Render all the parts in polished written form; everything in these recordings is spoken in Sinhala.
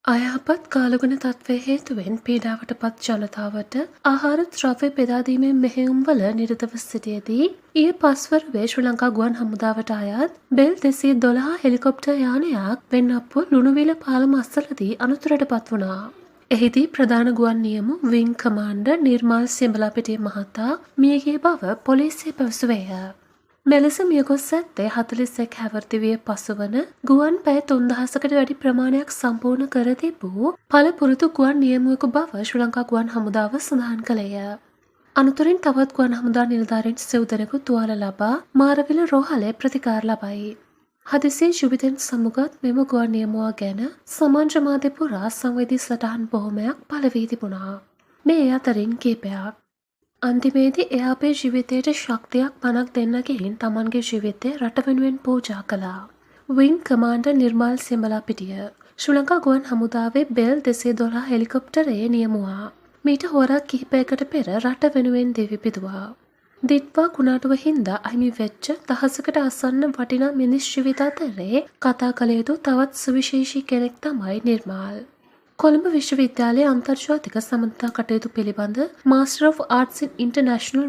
අයහපත් කාලගුණ තත්ත්වය හේතුවෙන් පීඩාවට පත් ජනතාවට ආහාර ද්‍රව්‍ය බෙදාදීමේ මෙහෙයුම්වල නිරතව සිටියදී ඊයේ පස්වරුවේ ශ්‍රී ලංකා ගුවන් හමුදාවට අයත් බෙල් 212 හෙලිකොප්ටර් යානයක් වෙන්නප්පුව ලුණුවිල පාලම අසලදී අනතුරට පත් වුණා. එහිදී ප්‍රධාන ගුවන් නියමු විං කමාන්ඩර් නිර්මාල් සියඹලාපිටිය මහතා මියගිය බව පොලිසිය පැවසුවේය. මෙලෙස මියගොස් ඇත්තේ 41 හැවිරිදිවිය පසුවන ගුවන් පැය 3000කට වැඩි ප්‍රමාණයක් සම්පූර්ණ කර තිබූ පළපුරුදු ගුවන් නියමුවෙකු බව ශ්‍රී ලංකා ගුවන් හමුදාව සඳහන් කළේය. අනතුරින් තවත් ගුවන් හමුදා නිලධාරීන් සිව් දෙනෙකු තුවාල ලබා මාරවිල රෝහලේ ප්‍රතිකාර ලබයි. හදිසි ජීවිතෙන් සමුගත් මෙම ගුවන් නියමුවා ගැන සමාජ මාධ්‍ය පුරා සංවේදී සටහන් බොහොමයක් පළ වී තිබුණා. මේ අතරින් කීපයක් අන්තිමේදී එයා අපේ ජීවිතයට ශක්තියක් පණක් දෙන්න ගිහින් තමන්ගේ ජීවිතය රට වෙනුවෙන් පූජා කළා. විං කමාන්ඩර් නිර්මාල් සියඹලාපිටිය ශ්‍රී ලංකා ගුවන් හමුදාවේ බෙල් 212 හෙලිකොප්ටරයේ නියමුවා. මීට හොරක් කිහිපයකට පෙර රට වෙනුවෙන් දෙවි පිදුවා. දිට්වා කුණාටුව හින්දා අහිමි වෙච්ච දහසකට අසන්න වටිනා මිනිස් ජීවිත අතරේ කතා කළ යුතු තවත් සුවිශේෂී කෙනෙක් තමයි නිර්මාල්. කොළඹ විශ්වවිද්‍යාලයේ අන්තර්ජාතික සම්බන්ධතා කටයුතු පිළිබඳ Master of Arts in International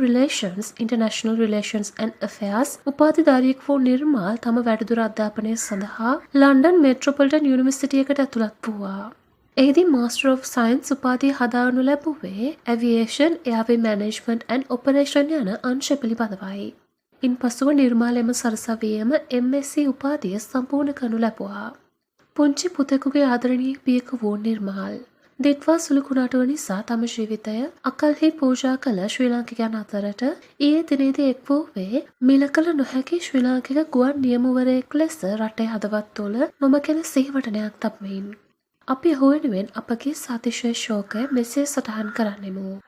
Relations and Affairs උපාධිධාරියෙක් වූ නිර්මාල් තම වැඩිදුර අධ්‍යාපනය සඳහා ලන්ඩන් මෙට්‍රොපොලිටන් යුනිවර්සිටි එකට ඇතුළත් වූවා. එහිදී Master of Science උපාධිය හදාරනු ලැබුවේ Aviation, Airway Management and Operation යන අංශ පිළිබඳවයි. ඉන්පසුව නිර්මාල් එම සරසවියේම MSc උපාධිය සම්පූර්ණ කරනු ලැබුවා. පුංචි පුතෙකුගේ ආදරණීය පියෙකු වූ නිර්මාල් දිට්වා සුළු කුණාටුව නිසා තම ජීවිතය අකල්හි පූජා කළ ශ්‍රී ලාංකිකයන් අතරට ඊයේ දිනේදී එක් වූවේ මිල කළ නොහැකි ශ්‍රී ලාංකික ගුවන් නියමුවරයෙක් ලෙස රටේ හදවත් තුළ මම කෙන සිහිවටනයක් තබමින් අපි ඔහු වෙනුවෙන් අපගේ සාතිශය ශෝකය මෙසේ සටහන් කරන්නෙමු.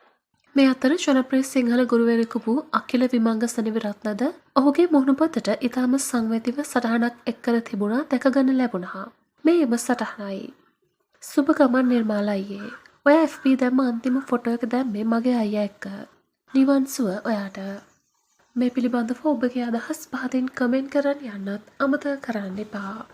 මේ අතර ජනප්‍රිය සිංහල ගුරුවරයෙකු වූ අකිල විමංග සෙනවිරත්නද ඔහුගේ මුහුණුපතට ඉතාම සංවේදීව සටහනක් එක් කර තිබුණා දැකගන්න ලැබුණා. මේ එම සටහනයි. සුබ ගමන් නිර්මාල අයියේ. ඔයා FB දැම්ම අන්තිම ෆොටෝ එක දැම්මේ මගේ අයියා එක්ක. නිවන් සුව ඔයාට. මේ පිළිබඳව ඔබගේ අදහස් පහතින් කමෙන්ට් කරන්න යන්නත් අමතක කරන්න එපා.